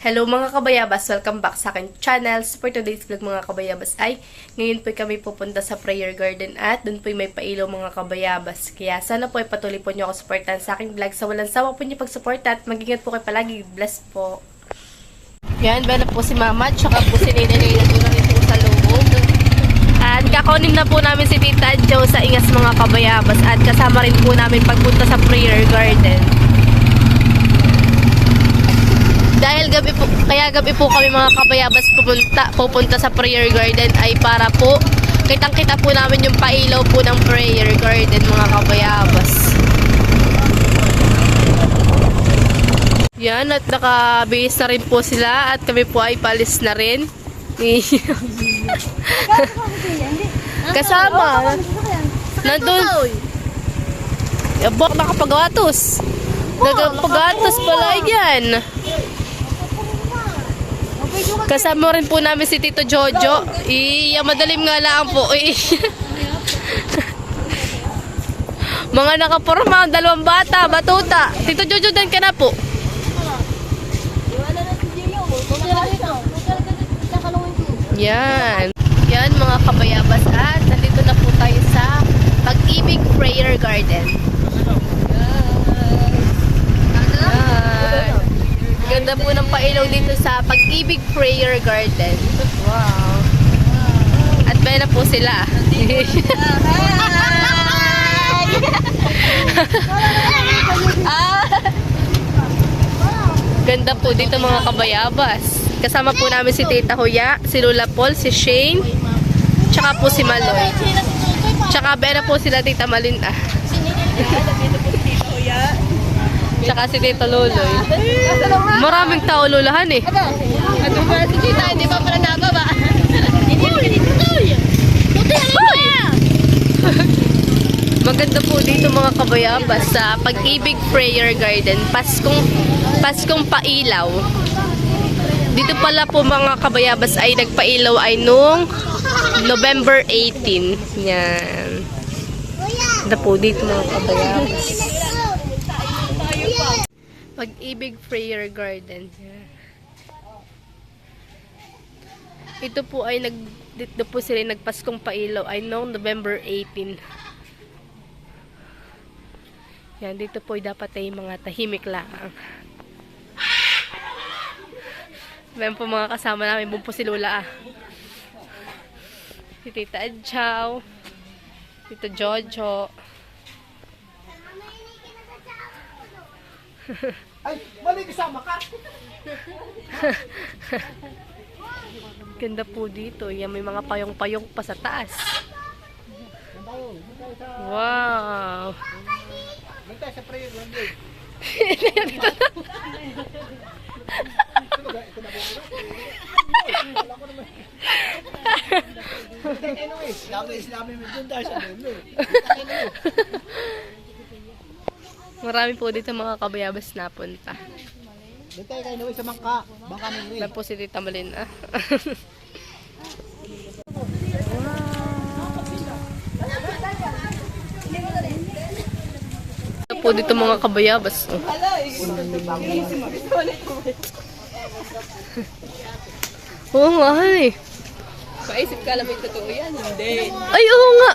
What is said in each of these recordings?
Hello mga kabayabas! Welcome back sa akin channel. So for today's vlog mga kabayabas ay ngayon po kami pupunta sa prayer garden at dun po may pailaw mga kabayabas. Kaya sana po ay patuloy po nyo ako supportan sa aking vlog. Sa walang sawa po nyo pag-support at mag-ingat po kayo palagi. Bless po! Yan, ba na po si Mama tsaka po si Nina na rin po sa loob. At kakunin na po namin si Tita Jo sa Ingas mga kabayabas at kasama rin po namin pagpunta sa prayer garden. Dahil gabi po kami mga kabayabas pupunta sa prayer garden ay para po kitang-kita po namin yung pailaw po ng prayer garden mga kabayabas. Yan, at nakabihis na rin po sila at kami po ay palis na rin. Kasama. Nandun. Yabok, nakapagatos. Nagpagatos pala yan. Kasama rin po namin si Tito Jojo. Madalim nga lang po. Mga nakaporma, dalawang bata, batuta. Tito Jojo, dan ka na po. Yan. Yan mga kabayabas at nandito na po tayo sa Pag-ibig Prayer Garden. Ganda po ng pailaw dito sa Pag-ibig Prayer Garden. Wow. At may na po sila. Ganda po dito mga kabayabas. Kasama po namin si Tita Huya, si Lola Paul, si Shane, tsaka po si Maloy. Tsaka may na po sila Tita Malinda. Tsaka si Tito Loloy. Maraming tao lulahan eh. At si Tita, hindi pa pala nababa. Maganda po dito mga kabayabas sa Pag-ibig Prayer Garden. Paskong pailaw. Dito pala po mga kabayabas ay nagpailaw ay nung November 18. Yan. Ganda po dito mga kabayabas. Pag-ibig Prayer Garden. Ito po ay dito po sila nagpaskong pailaw ay noong November 18. Yan, dito po ay dapat ay mga tahimik lang. Meron po mga kasama namin, buong po si Lola si Tita Adjaw, Tito Jojo. Ay, mali kasama ka. Ganda po dito. Yan, may mga payong-payong pa sa taas. Wow. Bantay sa prayer lang din. Marami po dito mga kabayabas na punta. Bantay kayo na sa mangka. Bangka mo Yan po si Tita Malina. Ito po dito mga kabayabas. Oo nga eh. Paisip ka lang may totoo yan, hindi. Ay oo nga.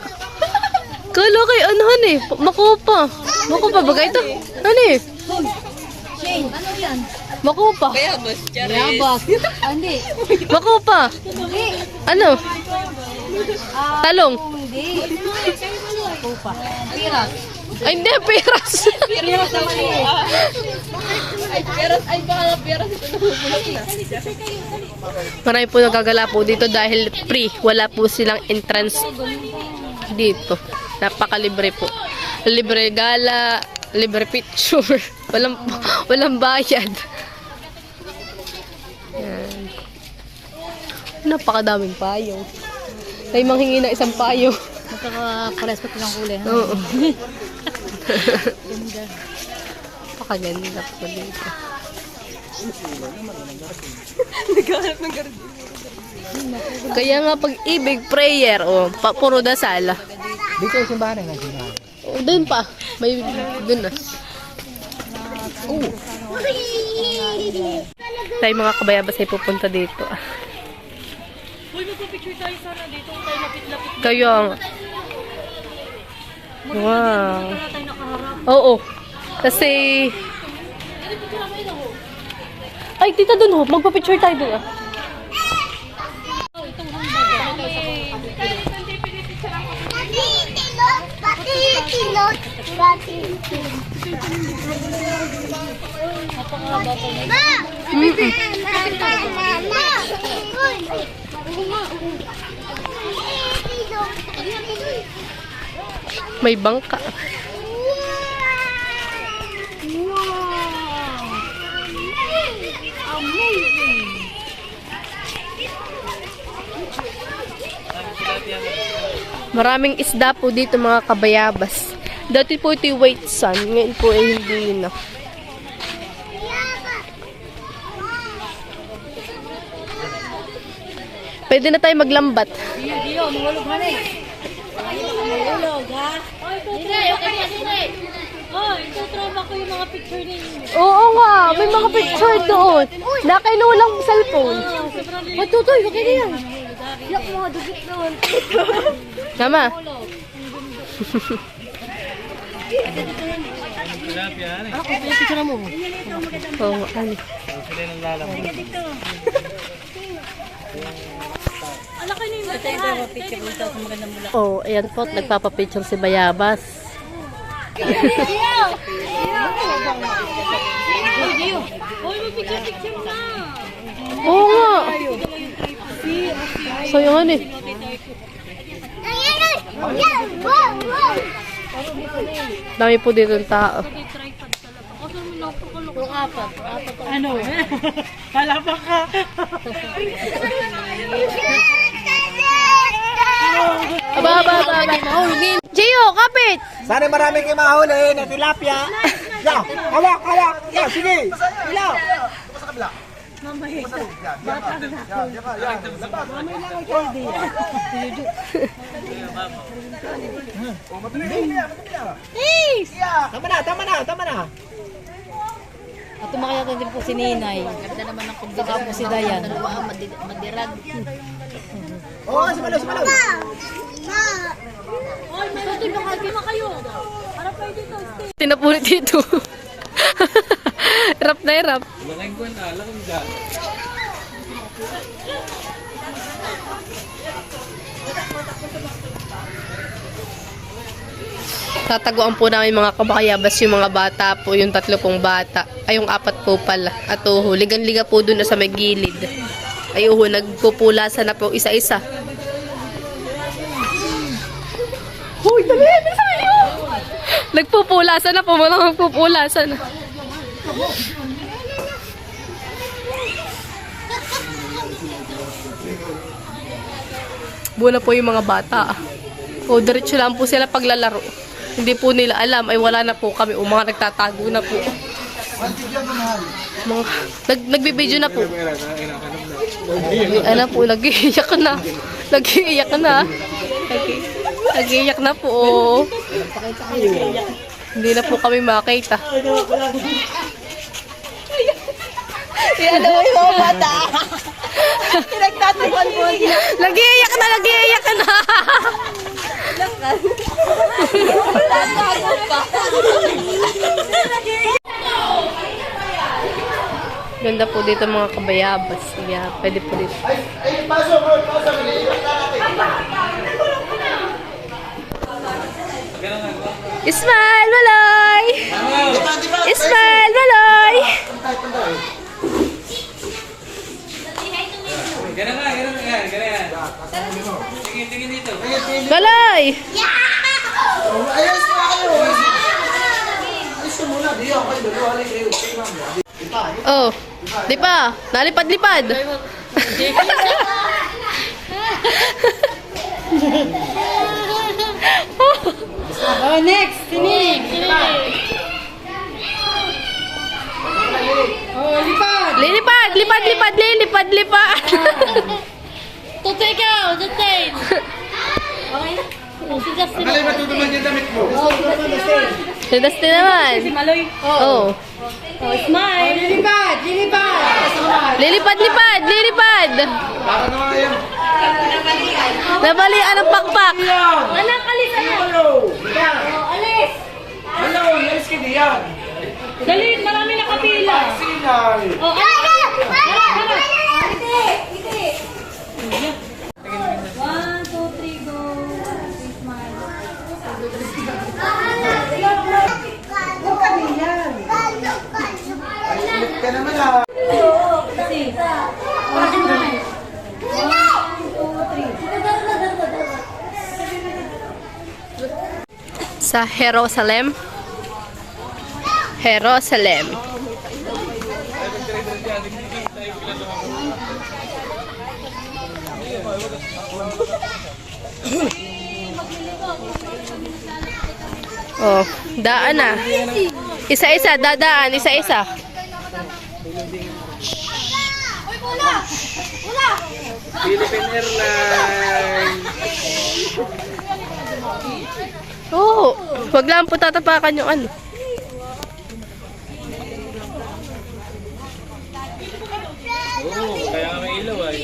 Kala kay anuhan eh. Makupa. Makupa ba ito? Ano eh? Shane, ano yan? Makupa. Kaya boss, Charis. Yabas. Hindi. Makupa. Hindi. Ano? Talong. Hindi. Kupa. Piras. Ay hindi, peras. Piras naman eh. Ay, baka na peras ito nahubulok na. Marami po nagagala po dito dahil free. Wala po silang entrance dito. Napakalibre po. Libre gala, libre picture. Walang bayad. Yan. Napakadaming payong. May manghingi na isang payong. Magkakapares pa lang kulay. Oo. Napakaganda po dito. Nagkahanap ng garden. Kaya nga Pag-ibig prayer, puro dasal. Dito yung simbahan na simbahan. Doon pa. May doon na. Tayo mga kabayabas ay pupunta dito. Uy, magpapicture tayo sana dito. Tayo lapit-lapit. Kayo ang... Wow. Wala tayo nakaharap. Oo. Kasi... Ay, tita dun ho. Magpa-picture tayo dun ah. May bangka. Maraming isda po dito mga kabayabas. Dati po ito yung white sun. Ngayon po ay hindi na. Pwede na tayo maglambat. Dio, mahulog ka na eh. Mahulog, ha? Oh, ito trauma ko yung mga picture ninyo. Oo nga, may mga picture doon. Nakainulang cellphone. Matutoy, okay na yan. Yak mga dugit doon. Tama. Ako, picture mo. Oo nga, ano. Ala kayo yung Ito yung picture dito sa magandang bulak. Oh, ayan po, nagpapapicture si Bayabas. Uy, magpicture-picture na. Oo nga. Sayang eh. Dami po dito ng tao. Tripod talaga. Kasi may napakalok. Yung apat. Ano? Palapang ka. Aba. Gio, kapit! Sana marami kayong mahuli na tilapia. Ya, hawak. Ya, sige. Ilaw. Sa kabila. Tama na. At tumakaya din po si Ninay. Ganda naman ang kumbida. Saka po si Dayan. Madirag. Oo, sumalaw. Uy, may natin na kayo. Harap kayo dito. Stay. Tinapulit dito. Hirap na hirap. Tataguan po namin mga kabayabas yung mga bata po, yung 3 pong bata. Ay, yung 4 po pala. At ligan-liga po dun na sa may gilid. Ay, nagpupulasan na po isa-isa. Hoy, dali! Bisa kayo! Nagpupulasan na po, walang magpupulasan. Buo na po yung mga bata. O, diretso lang po sila paglalaro. Hindi po nila alam, ay wala na po kami. O, mga nagtatago na po. Mga, nagbibideo na po. Ano po, nag-iiyak na. Nag-iiyak na. Nag-iiyak na po. Hindi na po kami makita. Yan mo yung mga bata. Pinagtatapan mo. Nag-iiyak na. Tatago pa. Ganda po dito mga kabayabas. Yeah, pwede po dito. Pasok. Ismael, Maloy! Ismael, Maloy! Maloy! Oh, di pa. Nalipad-lipad. Oh, next! Tinig! Oh, lipad! Lilipad. Tutoy ikaw, tutoy. Okay na. Oh, si Justin. Matutuman yung damit mo. Si Dustin naman. Si Maloy. Oh. Oh, smile. Lilipad! Lilipad! Lilipad! Lilipad! Para naman yan. Nabalian ang pakpak. Anak, alis, anak. Hello! Alis. Hello! Yes, kini yan. Dali, marami nakapila. Sinal! Oh, anak. One, two, three, go. Smile. Ulit ka naman ah. Kasi. Oh, smile. One, two, three. Sa Jerusalem. Jerusalem. Oh, daan na. Isa-isa, dadaan, isa-isa. Philippine Airlines. Oo, wag lang po tatapakan yung ano. Kaya nga may ilaw ay.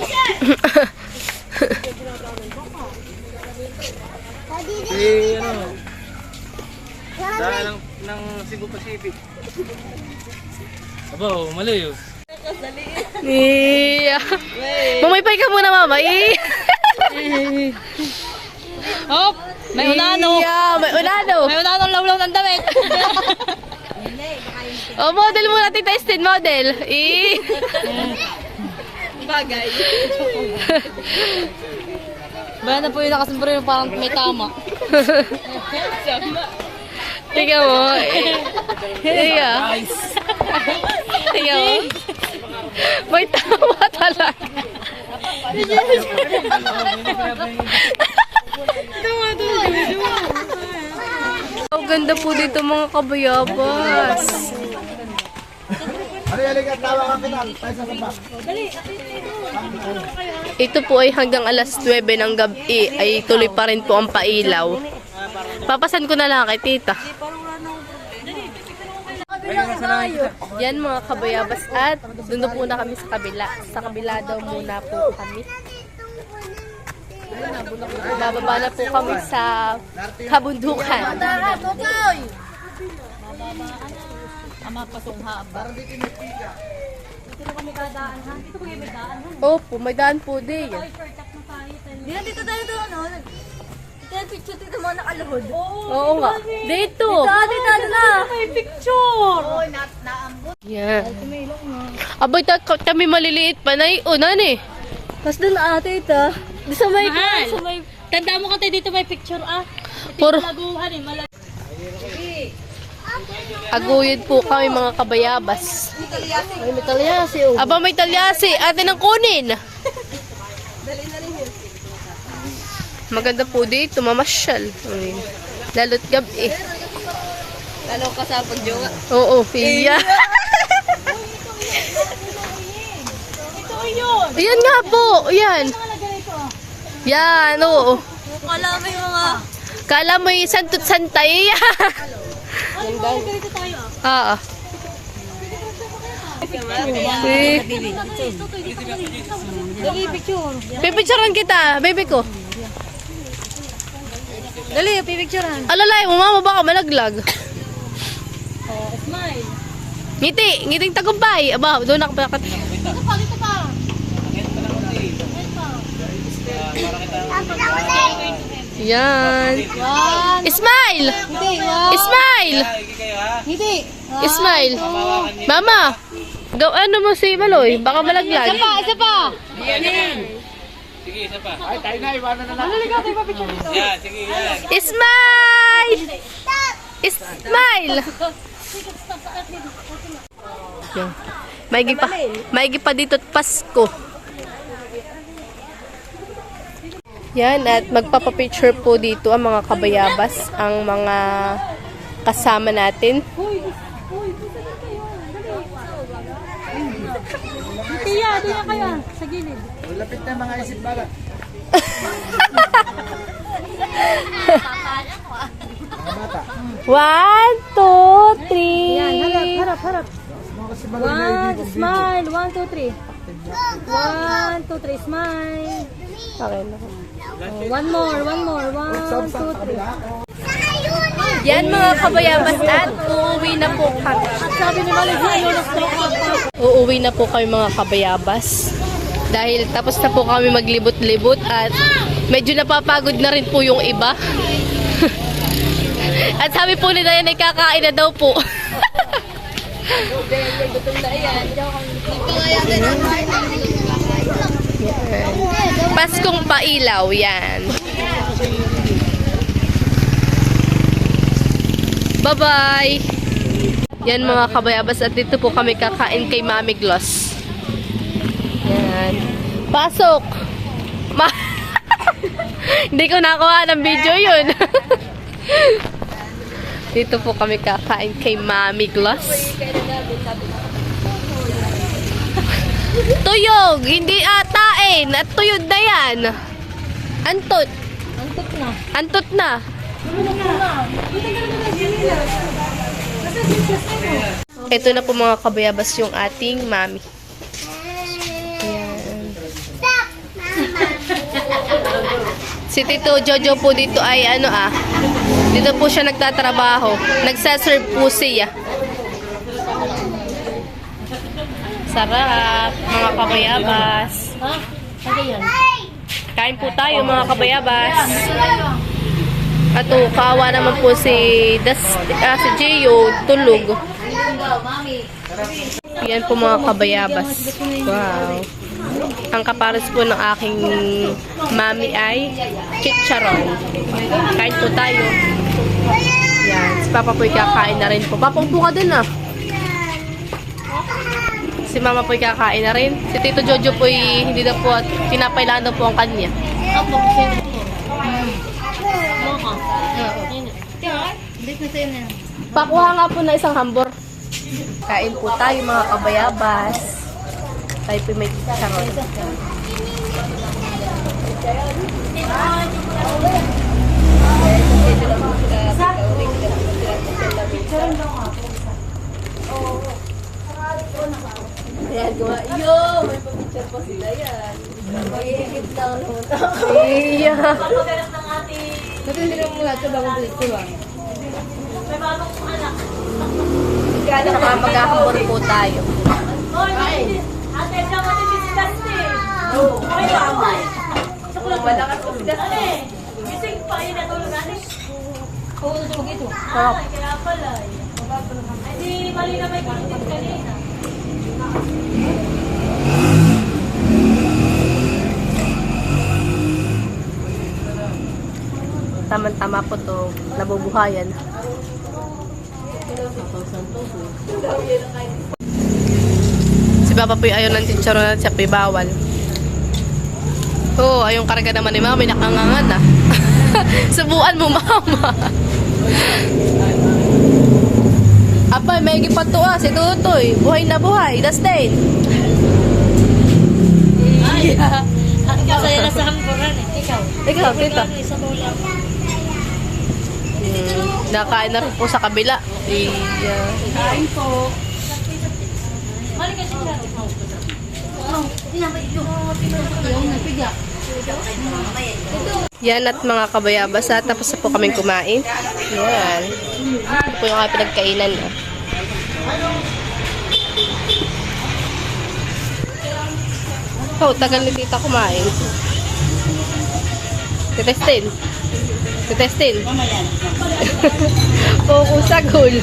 ano? Daan ng Cebu Pacific. Aba, malayo. Iya. Mamaypay ka muna, mama. Hop! May unano. Iya, may unano. May unanong lawlaw ng damit. Oh, model muna, Tita Estin, model. Bagay. Bayan na po yung nakasumpro yung parang may tama. Tingnan mo. Iya. Tingnan mo. May tama talaga. Ang ganda po dito mga kabayabas. Halika, tawa ka kita. Tayo sa sapa. Ito po ay hanggang alas 9 ng gabi ay tuloy pa rin po ang pailaw. Papasan ko na lang kay tita. Yan mga kabayabas at doon po na kami sa kabila. Sa kabila daw muna po kami. Bababa na po kami sa kabundukan. Ama pasong haba. Opo, may daan po din. Dito tayo doon, no? Ito yung picture dito mo nakaluhod. Oo nga. Dito. Dito na. May picture! Yan. Abay, kami maliliit pa na unan eh. Mas doon ate ito. Di sa may Mahal. sa may Tanda mo kasi dito may picture ah. Ito Puro- yung laguhan eh. Aguyod po kami mga kabayabas. may metalyasi oh. Aba, may talyasi. Atin ang kunin. Maganda po dito, mamasyal. Lalo't gabi. Lalo ka sa pagjowa. Oo, iya. Ito yun! Yan nga po, yan. Yan, oo. Wala may mga Kala mo yung santot santay. Ay, mga ganito tayo ah. Ah. Eh, Dali, picture. pipicturean kita, baby ko. Dali, pipicturean. Alalay mo, mama, baka malaglag. Oh, smile. Ngiti, ngiting tagumpay. Aba, doon ako bakit. Dito pa. Yan. One. Smile! Hindi, one. Smile! Hindi. Smile! Mama! Ano mo si Maloy? Baka malaglag. Isa pa. Ay, tayo na. Iwanan na lang. Smile! Smile! Yan. Maigi pa dito at Pasko. Yan, at magpapapicture po dito ang mga kabayabas, ang mga kasama natin. Tiya, tiya kayo. Sa gilid. Lapit na mga isip bala. Mga bata. 1, 2, 3. Yan, harap. 1, smile. 1, 2, 3. 1, 2, 3, smile. Okay na. Oh, one more. 1, 2, 3. Yan mga kabayabas at uuwi na po kami. Sabi ni Maligay, Uuwi na po kami mga kabayabas. Dahil tapos na po kami maglibot-libot at medyo napapagod na rin po yung iba. At sabi po nila yan ay kakain na daw po. Paskong pailaw yan. Bye-bye! Yan mga kabayabas at dito po kami kakain kay Mami Gloss. Yan. Pasok! Hindi ko nakuha ng video yun. Dito po kami kakain kay Mami Gloss. Tuyog! Hindi atain! At tuyod na yan! Antot! Antot na! Ito na po mga kabayabas yung ating mami. Ayan. Si Tito Jojo po dito ay dito po siya nagtatrabaho. Nagsaserve po siya. Sarap mga kabayabas. Kain po tayo mga kabayabas. At kawa naman po si Gio tulog. Yan po mga kabayabas. Wow. Ang kapares po ng aking mami ay chicharon. Kain po tayo. Yan. Si Papa po'y kakain na rin po. Papa, upo ka din Si Mama po'y kakain na rin. Si Tito Jojo po'y hindi na po pinapailan na po ang kanya. Pakuha nga po na isang hambor. Kain po tayo mga kabayabas. Tayo po may charot. Ayan, gawa. Yo! May pag-picture po sila yan. Mag-iikip lang naman. Iya. Matindi lang mula ito bago dito ba? May bagong anak. Saka mag-ahambor po tayo. Ate, sama ni Miss Dusty. Okay ba? Malakas po si Dusty. Gising pa, yun natulog natin. Oo, natulog ito. Sarap. Kaya pala. Ay, di mali na may kulitin kanina. Tama-tama po to. Nabubuhayan. Si Papa po ayaw ng chicharon at siya po'y bawal. Oo, ayong karga naman ni Mama. May nakangangan na. Subuan mo, Mama. Apay, may gipat to si Tutoy. Buhay na buhay. Dustin. Masaya na sa hamburan eh. Ikaw, tita. Isa mo lang. Nakain na rin po sa kabila. Kain po. Mali ka siya. Yan at mga kabayabas, tapos na po kaming kumain. Yan. Ito po yung pinagkainan. Oh, tagal ni tita kumain. Titestin. Focus sa goal.